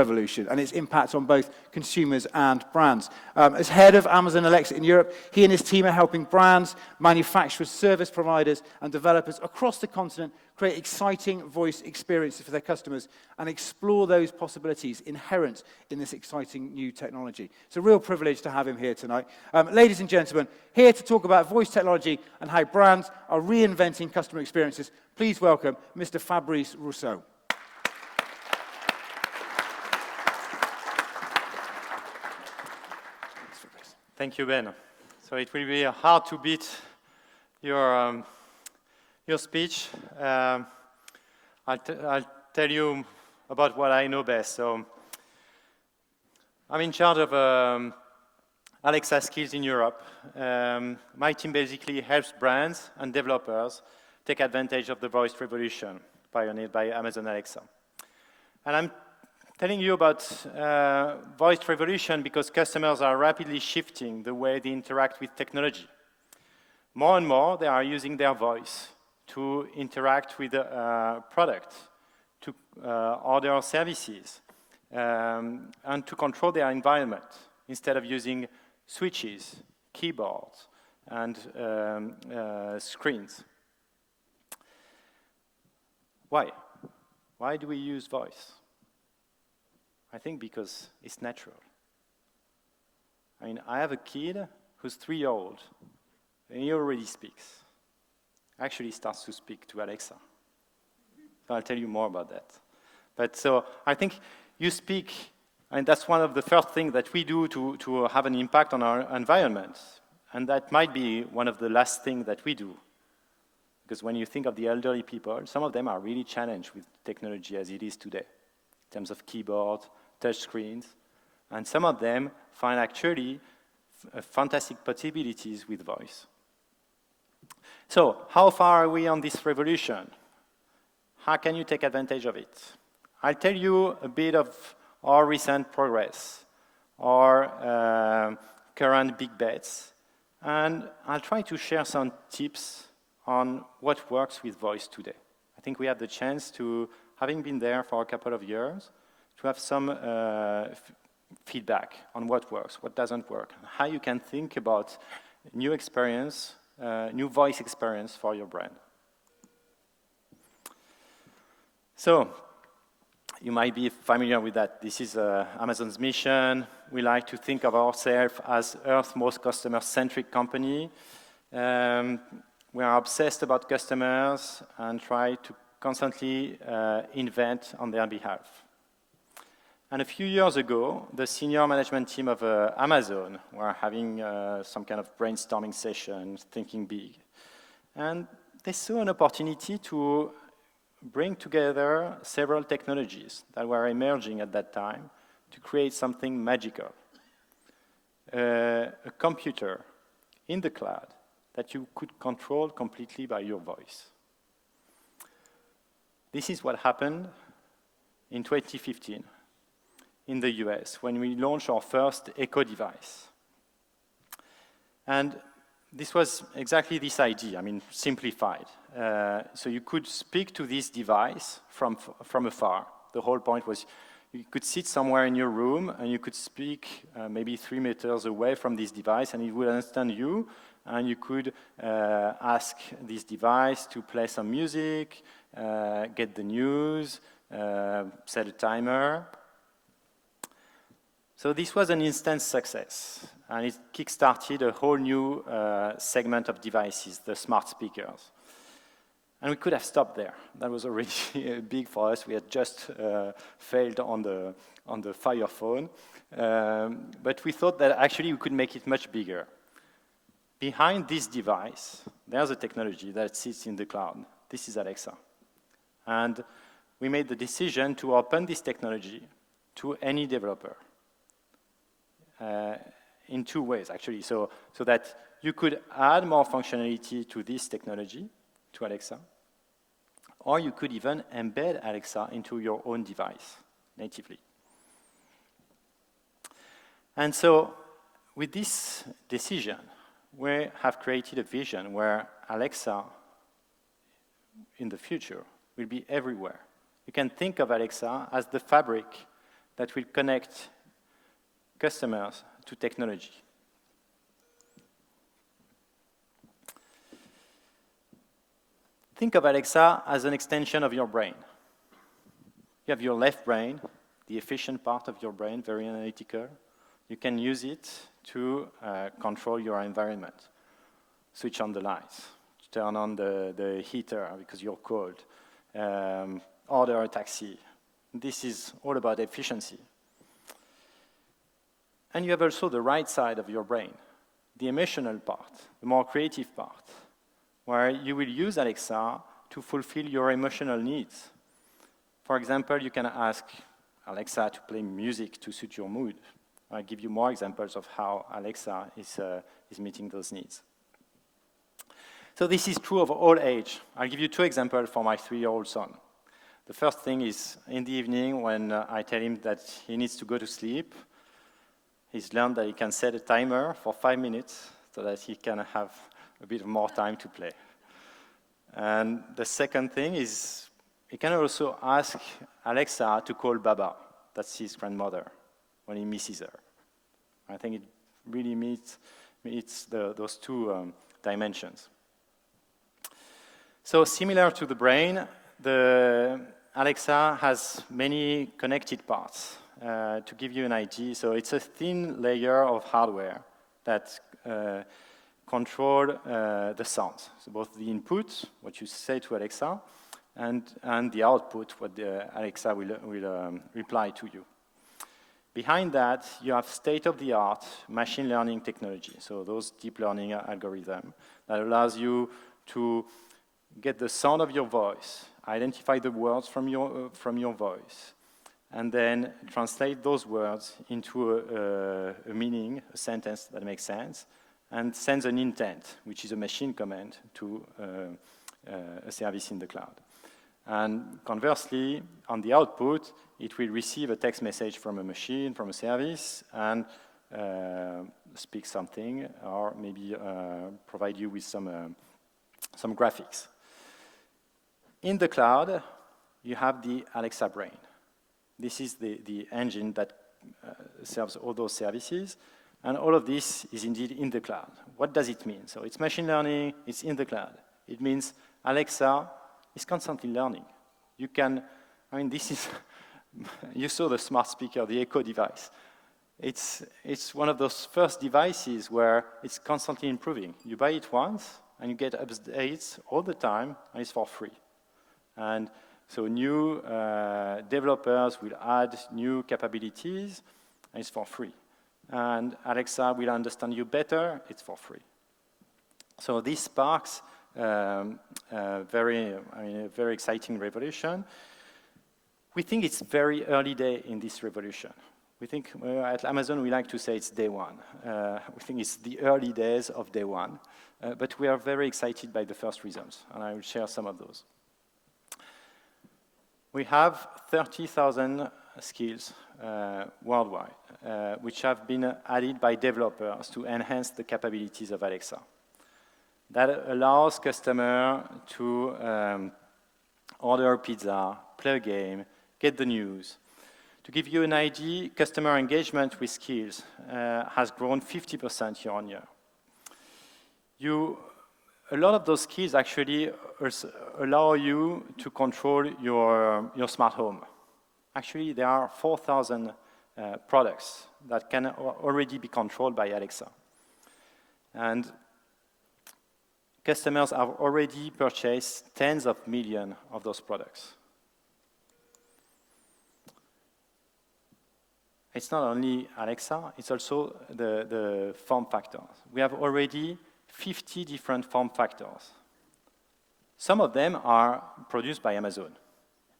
revolution and its impact on both consumers and brands. As head of Amazon Alexa in Europe, he and his team are helping brands, manufacturers, service providers, and developers across the continent create exciting voice experiences for their customers and explore those possibilities inherent in this exciting new technology. It's a real privilege to have him here tonight. Ladies and gentlemen, here to talk about voice technology and how brands are reinventing customer experiences, please welcome Mr. Fabrice Rousseau. Thank you, Ben. So it will be hard to beat your speech. I'll tell you about what I know best. So I'm in charge of Alexa skills in Europe. My team basically helps brands and developers take advantage of the voice revolution pioneered by Amazon Alexa. And I'm telling you about voice revolution because customers are rapidly shifting the way they interact with technology. More and more, they are using their voice to interact with products, to order services, and to control their environment instead of using switches, keyboards, and screens. Why? Why do we use voice? I think because it's natural. I mean, I have a kid who's 3-year-old, and he already speaks. Actually starts to speak to Alexa. So I'll tell you more about that. But so I think you speak, and that's one of the first things that we do to have an impact on our environment. And that might be one of the last things that we do. Because when you think of the elderly people, some of them are really challenged with technology as it is today, in terms of keyboard, touch screens, and some of them find actually fantastic possibilities with voice. So, how far are we on this revolution? How can you take advantage of it? I'll tell you a bit of our recent progress, our current big bets, and I'll try to share some tips on what works with voice today. I think we have the chance to, having been there for a couple of years, to have some feedback on what works, what doesn't work, how you can think about new experience, new voice experience for your brand. So, you might be familiar with that. This is Amazon's mission. We like to think of ourselves as Earth's most customer-centric company. We are obsessed about customers and try to constantly invent on their behalf. And a few years ago, the senior management team of Amazon were having some kind of brainstorming session, thinking big. And they saw an opportunity to bring together several technologies that were emerging at that time to create something magical. A computer in the cloud that you could control completely by your voice. This is what happened in 2015 in the US when we launched our first Echo device. And this was exactly this idea, I mean, simplified. So you could speak to this device from afar. The whole point was you could sit somewhere in your room and you could speak maybe 3 meters away from this device and it would understand you, and you could ask this device to play some music, get the news, set a timer. So this was an instant success, and it kick-started a whole new segment of devices, the smart speakers. And we could have stopped there. That was already big for us. We had just failed on the Fire phone. But we thought that actually we could make it much bigger. Behind this device, there's a technology that sits in the cloud. This is Alexa. And we made the decision to open this technology to any developer. In 2 ways, actually. So that you could add more functionality to this technology, to Alexa, or you could even embed Alexa into your own device natively. And so with this decision, we have created a vision where Alexa in the future will be everywhere. You can think of Alexa as the fabric that will connect customers to technology. Think of Alexa as an extension of your brain. You have your left brain, the efficient part of your brain, very analytical. You can use it to control your environment. Switch on the lights, turn on the heater because you're cold, order a taxi. This is all about efficiency. And you have also the right side of your brain, the emotional part, the more creative part, where you will use Alexa to fulfill your emotional needs. For example, you can ask Alexa to play music to suit your mood. I'll give you more examples of how Alexa is meeting those needs. So this is true of all age. I'll give you 2 examples for my 3-year-old son. The first thing is in the evening when I tell him that he needs to go to sleep, he's learned that he can set a timer for 5 minutes so that he can have a bit more time to play. And the second thing is he can also ask Alexa to call Baba, that's his grandmother, when he misses her. I think it really meets those 2 dimensions. So similar to the brain, the Alexa has many connected parts. To give you an idea, so it's a thin layer of hardware that control the sounds. So both the input, what you say to Alexa, and the output, what the Alexa will reply to you. Behind that, you have state-of-the-art machine learning technology, so those deep learning algorithms that allows you to get the sound of your voice, identify the words from your voice, and then translate those words into a meaning, a sentence that makes sense, and sends an intent, which is a machine command to a service in the cloud. And conversely, on the output, it will receive a text message from a machine, from a service, and speak something, or maybe provide you with some graphics. In the cloud, you have the Alexa brain. This is the engine that serves all those services, and all of this is indeed in the cloud. What does it mean? So it's machine learning, it's in the cloud. It means Alexa is constantly learning. You can, this is, you saw the smart speaker, the Echo device. It's one of those first devices where it's constantly improving. You buy it once, and you get updates all the time, and it's for free. And so new developers will add new capabilities, and it's for free. And Alexa will understand you better, it's for free. So this sparks a very exciting revolution. We think it's very early day in this revolution. We think at Amazon we like to say it's day one. We think it's the early days of day one, but we are very excited by the first results, and I will share some of those. We have 30,000 skills worldwide, which have been added by developers to enhance the capabilities of Alexa. That allows customers to order a pizza, play a game, get the news. To give you an idea, customer engagement with skills has grown 50% year on year. A lot of those skills actually allow you to control your smart home. Actually, there are 4,000 products that can already be controlled by Alexa. And customers have already purchased tens of millions of those products. It's not only Alexa, it's also the form factors. We have already 50 different form factors. Some of them are produced by Amazon,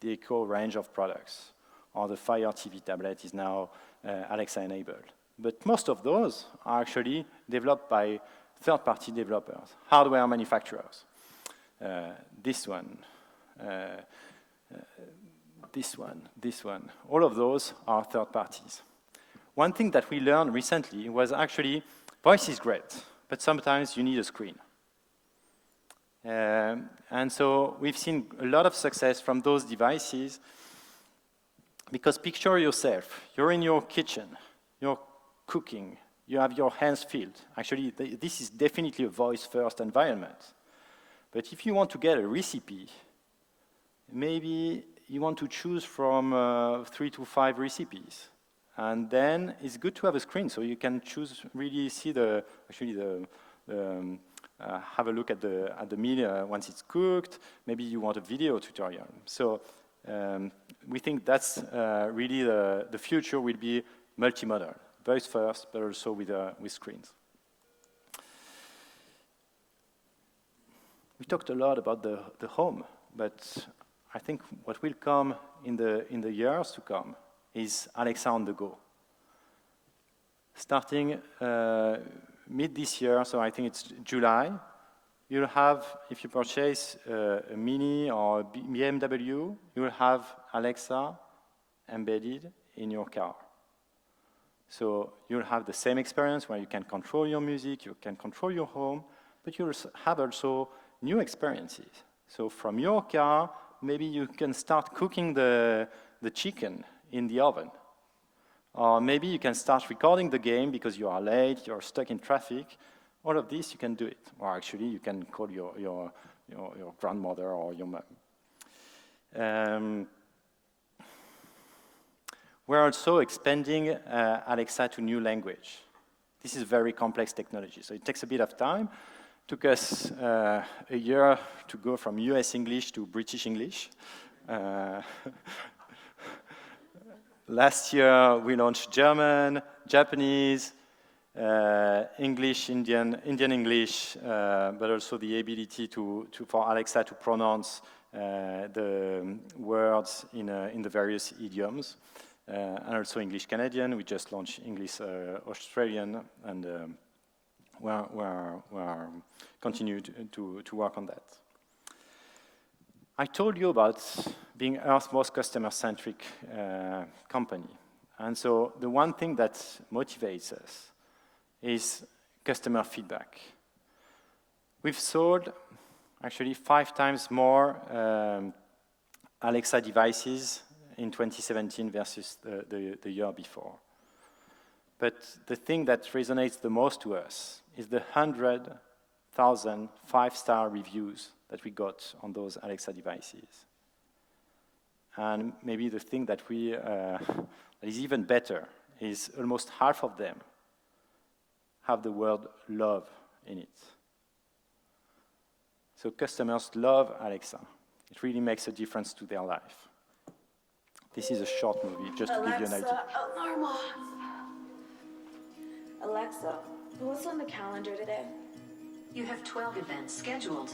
the Echo range of products, or the Fire TV tablet is now Alexa-enabled. But most of those are actually developed by third-party developers, hardware manufacturers. This one, all of those are third parties. One thing that we learned recently was actually voice is great, but sometimes you need a screen. And so we've seen a lot of success from those devices Because picture yourself, you're in your kitchen, you're cooking, you have your hands filled. Actually, this is definitely a voice-first environment. But if you want to get a recipe, maybe you want to choose from 3 to 5 recipes. And then it's good to have a screen so you can choose, really see have a look at the meal once it's cooked. Maybe you want a video tutorial. So we think that's really the future will be multimodal, voice first, but also with screens. We talked a lot about the home, but I think what will come in the years to come is Alexa on the go. Starting mid this year, so I think it's July, you'll have, if you purchase a Mini or a BMW, you will have Alexa embedded in your car. So you'll have the same experience where you can control your music, you can control your home, but you'll have also new experiences. So from your car, maybe you can start cooking the chicken in the oven. Or maybe you can start recording the game because you are late, you're stuck in traffic. All of this, you can do it. Or actually, you can call your grandmother or your mom. We're also expanding Alexa to new language. This is very complex technology, so it takes a bit of time. It took us a year to go from US English to British English. Last year, we launched German, Japanese, English, Indian English, but also the ability for Alexa to pronounce the words in the various idioms, and also English Canadian. We just launched English Australian, and we're continue to work on that. I told you about being Earth's most customer-centric company. And so the one thing that motivates us is customer feedback. We've sold actually 5 times more Alexa devices in 2017 versus the year before. But the thing that resonates the most to us is the 100,000 5-star reviews that we got on those Alexa devices. And maybe the thing that that is even better is almost half of them have the word love in it. So customers love Alexa. It really makes a difference to their life. This is a short movie, just to give you an idea. Alarm off. Alexa, what's on the calendar today? You have 12 events scheduled.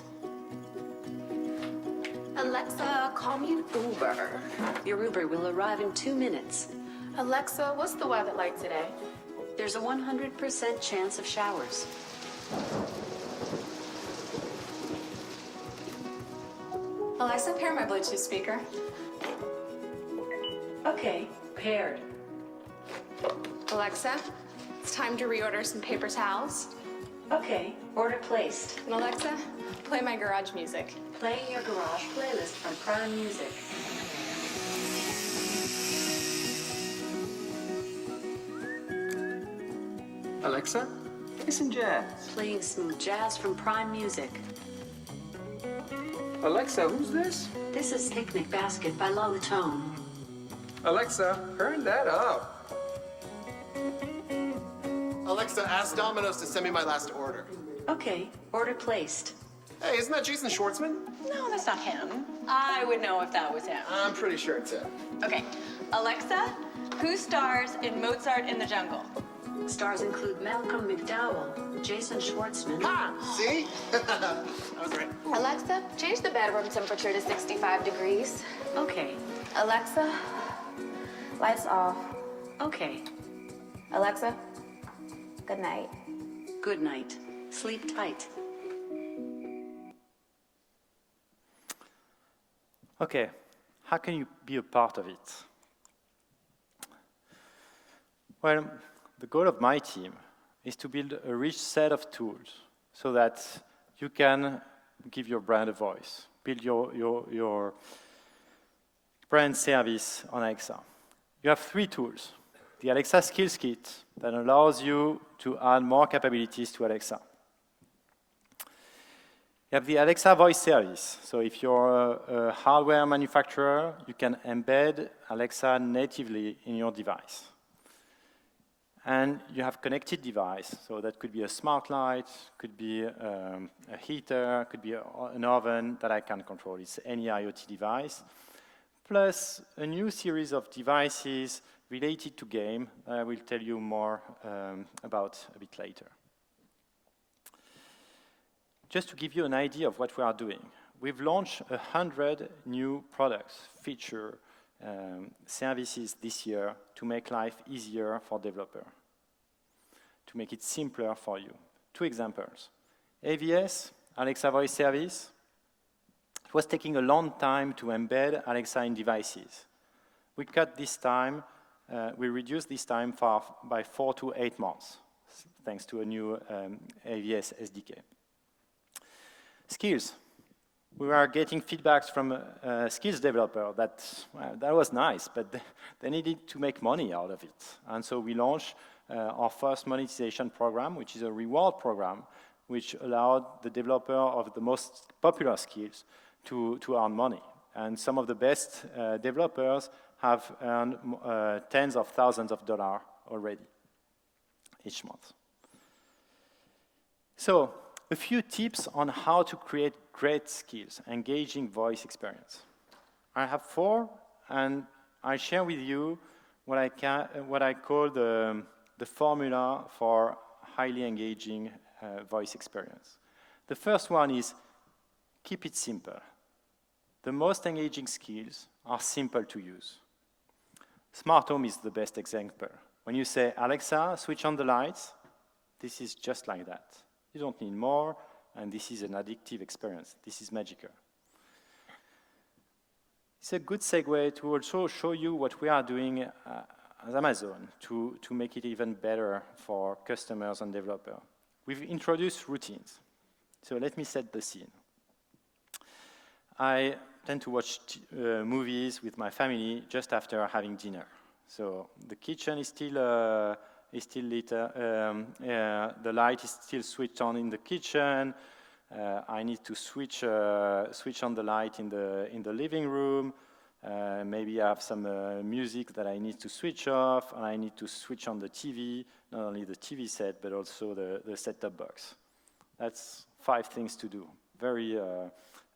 Alexa, call me an Uber. Your Uber will arrive in 2 minutes. Alexa, what's the weather like today? There's a 100% chance of showers. Alexa, pair my Bluetooth speaker. Okay, paired. Alexa, it's time to reorder some paper towels. Okay, order placed. And Alexa, play my garage music. Playing your garage playlist from Prime Music. Alexa, play some jazz. Playing smooth jazz from Prime Music. Alexa, who's this? This is Picnic Basket by Low Tone. Alexa, turn that up. Alexa, ask Domino's to send me my last order. Okay, order placed. Hey, isn't that Jason Schwartzman? No, that's not him. I would know if that was him. I'm pretty sure it's him. Okay, Alexa, who stars in Mozart in the Jungle? Stars include Malcolm McDowell, Jason Schwartzman. Ha! See? I was right. Alexa, change the bedroom temperature to 65 degrees. Okay, Alexa, lights off. okay. Alexa, good night. Good night. Sleep tight. Okay, how can you be a part of it? Well, the goal of my team is to build a rich set of tools so that you can give your brand a voice, build your brand service on Alexa. You have 3 tools. The Alexa Skills Kit that allows you to add more capabilities to Alexa. You have the Alexa Voice Service. So if you're a hardware manufacturer, you can embed Alexa natively in your device. And you have connected device. So that could be a smart light, could be a heater, could be an oven that I can control. It's any IoT device. Plus a new series of devices related to game I will tell you more about a bit later. Just to give you an idea of what we are doing, we've launched 100 new products, feature, services this year to make life easier for developers, to make it simpler for you. 2 examples. AVS, Alexa Voice Service. It was taking a long time to embed Alexa in devices. We cut this time, we reduced this time by 4 to 8 months, thanks to a new AVS SDK. Skills. We were getting feedbacks from skills developer that, well, that was nice, but they needed to make money out of it. And so we launched our first monetization program, which is a reward program, which allowed the developer of the most popular skills to earn money. And some of the best developers have earned tens of thousands of dollars already each month. So, a few tips on how to create great skills, engaging voice experience. I have 4, and I share with you what I call the formula for highly engaging voice experience. The first one is keep it simple. The most engaging skills are simple to use. Smart home is the best example. When you say, Alexa, switch on the lights, this is just like that. You don't need more, and this is an addictive experience. This is magical. It's a good segue to also show you what we are doing as Amazon to make it even better for customers and developers. We've introduced routines. So let me set the scene. I tend to watch movies with my family just after having dinner. So the kitchen is still lit. The light is still switched on in the kitchen. I need to switch on the light in the living room. Maybe I have some music that I need to switch off, and I need to switch on the TV, not only the TV set, but also the set-top box. That's 5 things to do. Very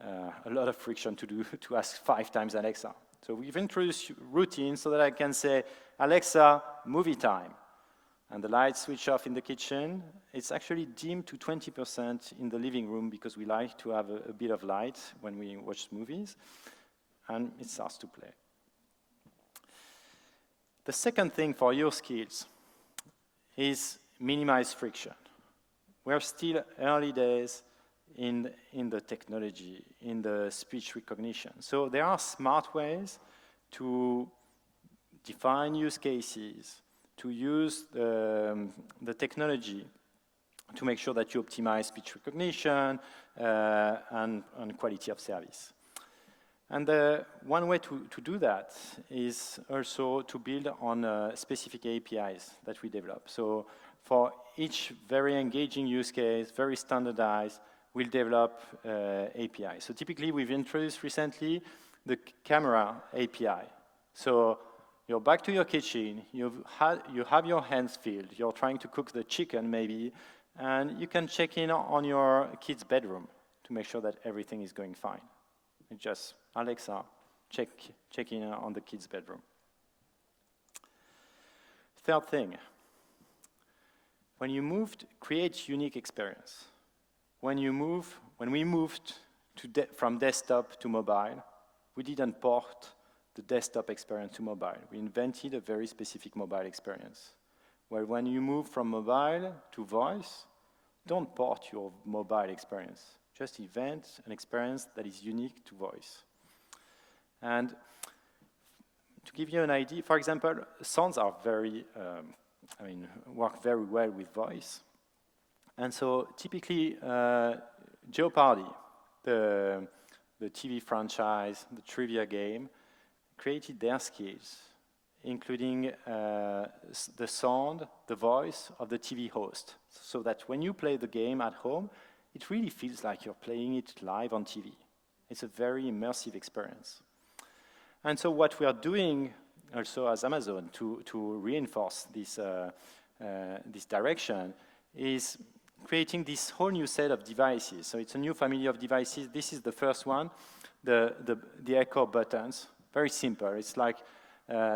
a lot of friction to do to ask 5 times Alexa. So we've introduced routines so that I can say, Alexa, movie time. And the lights switch off in the kitchen. It's actually dimmed to 20% in the living room because we like to have a bit of light when we watch movies. And it starts to play. The second thing for your skills is minimize friction. We're still early days in the technology, in the speech recognition. So there are smart ways to define use cases, to use the technology to make sure that you optimize speech recognition and quality of service. And one way to do that is also to build on specific APIs that we develop. So for each very engaging use case, very standardized, we'll develop API. So typically, we've introduced recently the camera API. So you're back to your kitchen, you have your hands filled, you're trying to cook the chicken maybe, and you can check in on your kid's bedroom to make sure that everything is going fine. It's just, Alexa, check in on the kid's bedroom. Third thing, when you moved, create unique experience. When we moved from desktop to mobile, we didn't port the desktop experience to mobile. We invented a very specific mobile experience. Where when you move from mobile to voice, don't port your mobile experience. Just invent an experience that is unique to voice. And to give you an idea, for example, sounds are work very well with voice. And so typically, Jeopardy, the TV franchise, the trivia game, created their skills including the sound, the voice of the TV host, so that when you play the game at home, it really feels like you're playing it live on TV. It's a very immersive experience. And so what we are doing also as Amazon to reinforce this, this direction is creating this whole new set of devices. So it's a new family of devices. This is the first one, the Echo buttons. Very simple. It's like,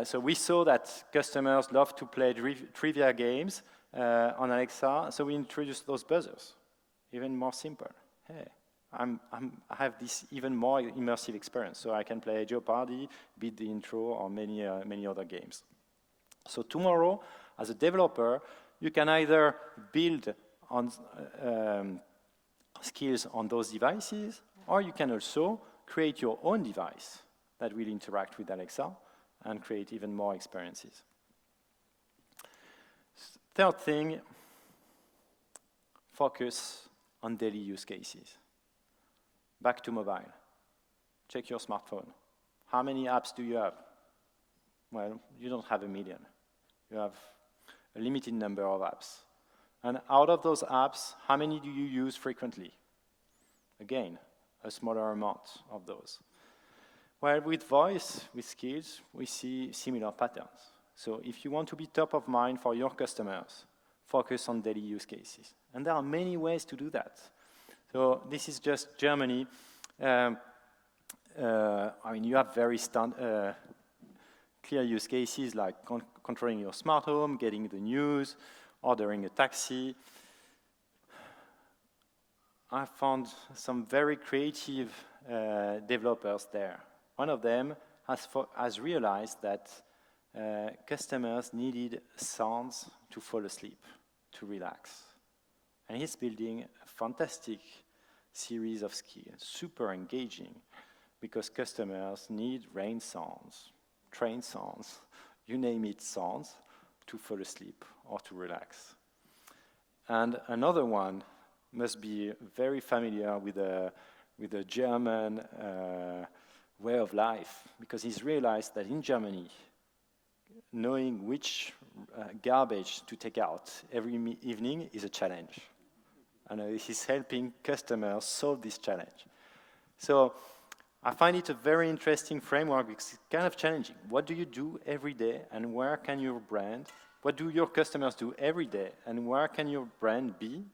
so we saw that customers love to play trivia games on Alexa, so we introduced those buzzers. Even more simple. Hey, I have this even more immersive experience, so I can play Jeopardy, Beat the Intro, or many other games. So tomorrow, as a developer, you can either build on skills on those devices, or you can also create your own device that will interact with Alexa and create even more experiences. Third thing, focus on daily use cases. Back to mobile. Check your smartphone. How many apps do you have? Well, you don't have a million. You have a limited number of apps. And out of those apps, how many do you use frequently? Again, a smaller amount of those. Well, with voice, with skills, we see similar patterns. So if you want to be top of mind for your customers, focus on daily use cases. And there are many ways to do that. So this is just Germany. I mean, you have very clear use cases like controlling your smart home, getting the news, ordering a taxi. I found some very creative developers there. One of them has realized that customers needed sounds to fall asleep, to relax. And he's building a fantastic series of skills, super engaging, because customers need rain sounds, train sounds, you name it, sounds to fall asleep or to relax. And another one must be very familiar with the German way of life, because he's realized that in Germany, knowing which garbage to take out every evening is a challenge. And he's helping customers solve this challenge. So I find it a very interesting framework because it's kind of challenging. What do you do every day, and where can your brand, what do your customers do every day, and where can your brand be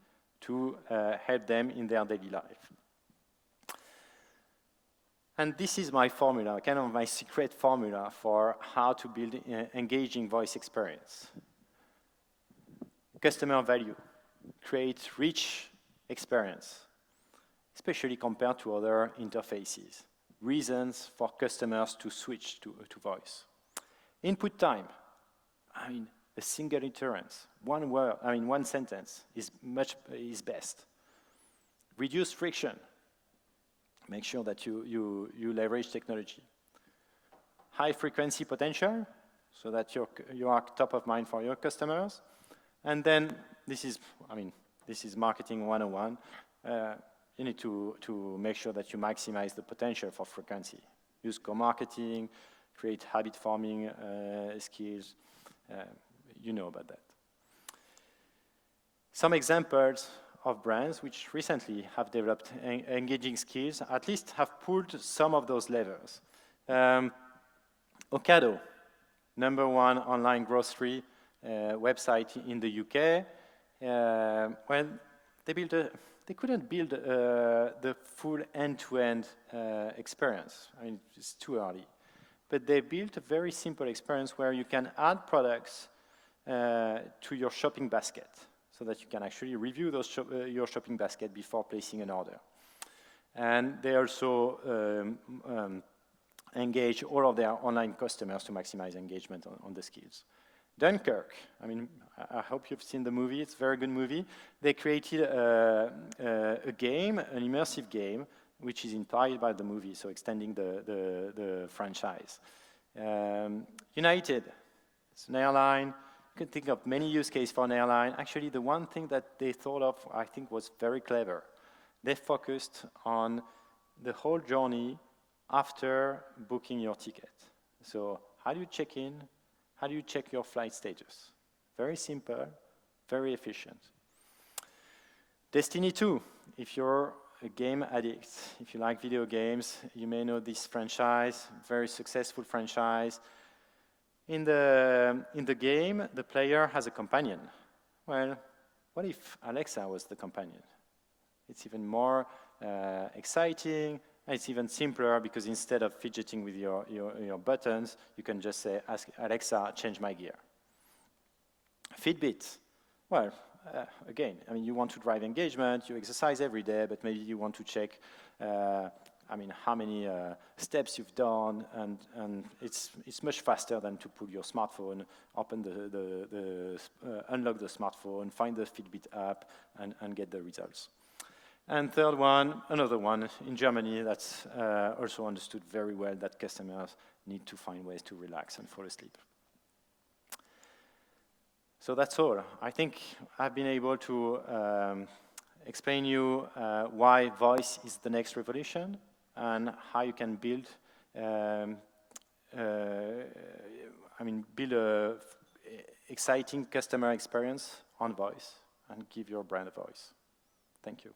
to help them in their daily life? And this is my formula, kind of my secret formula for how to build engaging voice experience. Customer value. Create rich experience, especially compared to other interfaces. Reasons for customers to switch to voice. Input time. I mean, a single utterance, one word, one sentence is best. Reduce friction. Make sure that you leverage technology. High frequency potential, so that you are top of mind for your customers. And then this is marketing 101. You need to make sure that you maximize the potential for frequency. Use co-marketing, create habit forming skills. You know about that. Some examples of brands which recently have developed engaging skills, at least have pulled some of those levers. Ocado, #1 online grocery website in the UK. Well, they couldn't build the full end-to-end experience. I mean, it's too early. But they built a very simple experience where you can add products to your shopping basket, so that you can actually review those your shopping basket before placing an order. And they also engage all of their online customers to maximize engagement on the skills. Dunkirk, I mean, I hope you've seen the movie, it's a very good movie. They created a game, an immersive game, which is inspired by the movie, so extending the franchise. United, it's an airline. You can think of many use cases for an airline. Actually, the one thing that they thought of, I think, was very clever. They focused on the whole journey after booking your ticket. So how do you check in? How do you check your flight status? Very simple, very efficient. Destiny 2, if you're a game addict, if you like video games, you may know this franchise, very successful franchise. In the game, the player has a companion. Well, what if Alexa was the companion? It's even more exciting, and it's even simpler because instead of fidgeting with your buttons, you can just say, ask Alexa, change my gear. Fitbit, well, again, I mean, you want to drive engagement, you exercise every day, but maybe you want to check, how many steps you've done, and it's much faster than to pull your smartphone, open unlock the smartphone, find the Fitbit app, and get the results. And third one, another one in Germany that's also understood very well that customers need to find ways to relax and fall asleep. So that's all. I think I've been able to explain you why voice is the next revolution and how you can build a exciting customer experience on voice and give your brand a voice. Thank you.